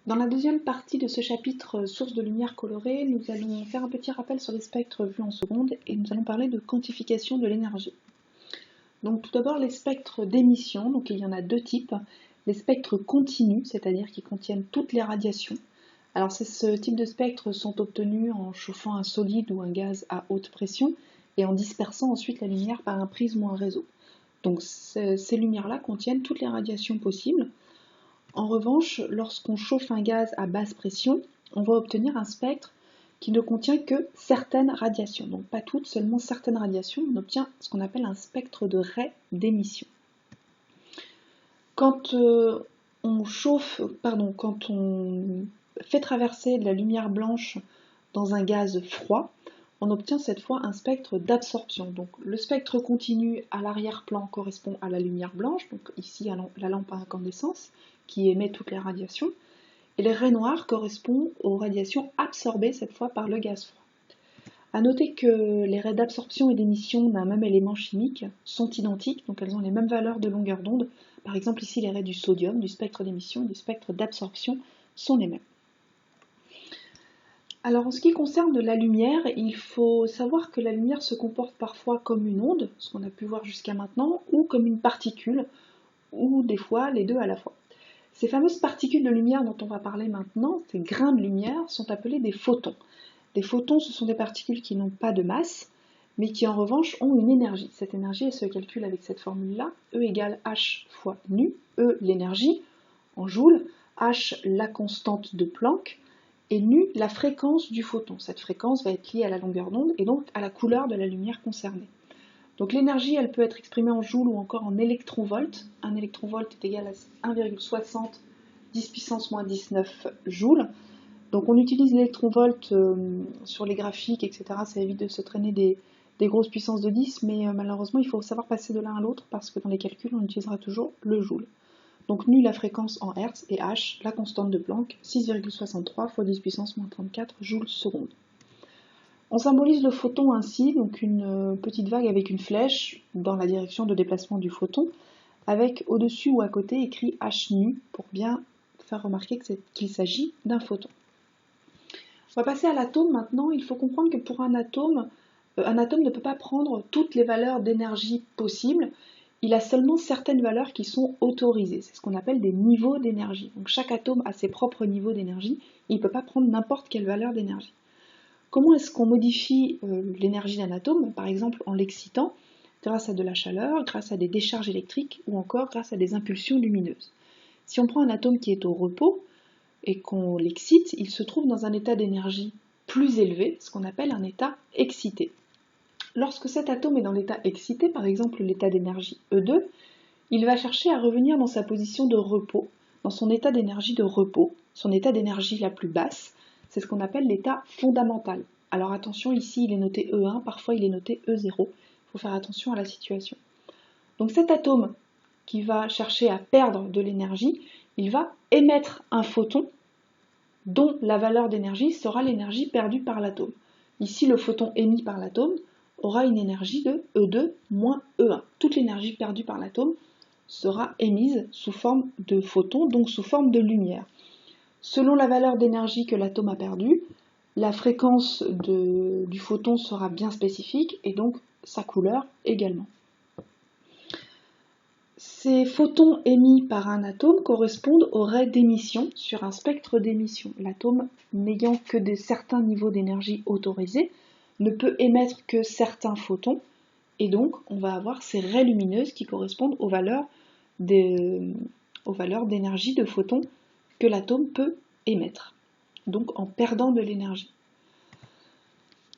Dans la deuxième partie de ce chapitre source de lumière colorée, nous allons faire un petit rappel sur les spectres vus en seconde et nous allons parler de quantification de l'énergie. Donc tout d'abord les spectres d'émission, donc il y en a deux types. Les spectres continus, c'est-à-dire qui contiennent toutes les radiations. Alors ce type de spectres sont obtenus en chauffant un solide ou un gaz à haute pression et en dispersant ensuite la lumière par un prisme ou un réseau. Donc ces lumières-là contiennent toutes les radiations possibles. En revanche, lorsqu'on chauffe un gaz à basse pression, on va obtenir un spectre qui ne contient que certaines radiations. Donc pas toutes, seulement certaines radiations. On obtient ce qu'on appelle un spectre de rais d'émission. Quand on fait traverser de la lumière blanche dans un gaz froid, on obtient cette fois un spectre d'absorption. Donc le spectre continu à l'arrière-plan correspond à la lumière blanche, donc ici à la lampe à incandescence, qui émet toutes les radiations, et les raies noires correspondent aux radiations absorbées cette fois par le gaz froid. A noter que les raies d'absorption et d'émission d'un même élément chimique sont identiques, donc elles ont les mêmes valeurs de longueur d'onde. Par exemple ici les raies du sodium, du spectre d'émission et du spectre d'absorption sont les mêmes. Alors en ce qui concerne la lumière, il faut savoir que la lumière se comporte parfois comme une onde, ce qu'on a pu voir jusqu'à maintenant, ou comme une particule, ou des fois les deux à la fois. Ces fameuses particules de lumière dont on va parler maintenant, ces grains de lumière, sont appelés des photons. Les photons, ce sont des particules qui n'ont pas de masse, mais qui en revanche ont une énergie. Cette énergie, elle se calcule avec cette formule-là, E égale H fois nu, E l'énergie, en joules, H la constante de Planck, et nu la fréquence du photon. Cette fréquence va être liée à la longueur d'onde et donc à la couleur de la lumière concernée. Donc l'énergie, elle peut être exprimée en joules ou encore en électronvolts. Un électronvolt est égal à 1,60 10 puissance moins 19 joules. Donc on utilise l'électronvolt sur les graphiques, etc. Ça évite de se traîner des grosses puissances de 10, mais malheureusement il faut savoir passer de l'un à l'autre parce que dans les calculs on utilisera toujours le joule. Donc nu la fréquence en Hertz et H la constante de Planck, 6,63 fois 10 puissance moins 34 joules seconde. On symbolise le photon ainsi, donc une petite vague avec une flèche dans la direction de déplacement du photon, avec au-dessus ou à côté écrit H nu pour bien faire remarquer qu'il s'agit d'un photon. On va passer à l'atome maintenant. Il faut comprendre que pour un atome ne peut pas prendre toutes les valeurs d'énergie possibles. Il a seulement certaines valeurs qui sont autorisées. C'est ce qu'on appelle des niveaux d'énergie. Donc chaque atome a ses propres niveaux d'énergie. Il ne peut pas prendre n'importe quelle valeur d'énergie. Comment est-ce qu'on modifie l'énergie d'un atome? Par exemple en l'excitant, grâce à de la chaleur, grâce à des décharges électriques ou encore grâce à des impulsions lumineuses. Si on prend un atome qui est au repos et qu'on l'excite, il se trouve dans un état d'énergie plus élevé, ce qu'on appelle un état excité. Lorsque cet atome est dans l'état excité, par exemple l'état d'énergie E2, il va chercher à revenir dans sa position de repos, dans son état d'énergie de repos, son état d'énergie la plus basse. C'est ce qu'on appelle l'état fondamental. Alors attention, ici il est noté E1, parfois il est noté E0. Il faut faire attention à la situation. Donc cet atome qui va chercher à perdre de l'énergie, il va émettre un photon dont la valeur d'énergie sera l'énergie perdue par l'atome. Ici, le photon émis par l'atome aura une énergie de E2 moins E1. Toute l'énergie perdue par l'atome sera émise sous forme de photon, donc sous forme de lumière. Selon la valeur d'énergie que l'atome a perdue, la fréquence du photon sera bien spécifique et donc sa couleur également. Ces photons émis par un atome correspondent aux raies d'émission sur un spectre d'émission. L'atome, n'ayant que certains niveaux d'énergie autorisés, ne peut émettre que certains photons et donc on va avoir ces raies lumineuses qui correspondent aux valeurs d'énergie de photons que l'atome peut émettre, donc en perdant de l'énergie.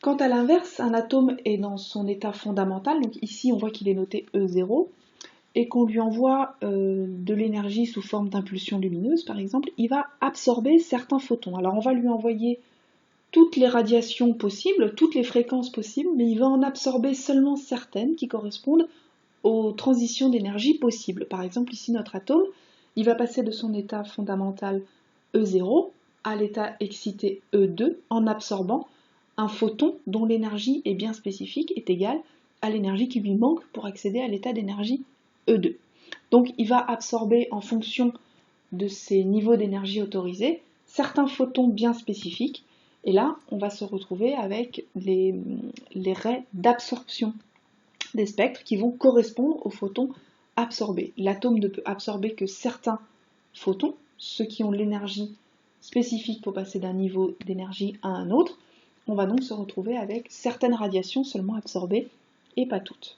Quant à l'inverse, un atome est dans son état fondamental, donc ici on voit qu'il est noté E0, et qu'on lui envoie de l'énergie sous forme d'impulsion lumineuse par exemple, il va absorber certains photons. Alors on va lui envoyer toutes les radiations possibles, toutes les fréquences possibles, mais il va en absorber seulement certaines qui correspondent aux transitions d'énergie possibles. Par exemple ici notre atome, il va passer de son état fondamental E0 à l'état excité E2 en absorbant un photon dont l'énergie est bien spécifique, est égale à l'énergie qui lui manque pour accéder à l'état d'énergie E2. Donc il va absorber en fonction de ses niveaux d'énergie autorisés certains photons bien spécifiques, et là on va se retrouver avec les raies d'absorption des spectres qui vont correspondre aux photons absorbés. L'atome ne peut absorber que certains photons, ceux qui ont l'énergie spécifique pour passer d'un niveau d'énergie à un autre. On va donc se retrouver avec certaines radiations seulement absorbées et pas toutes.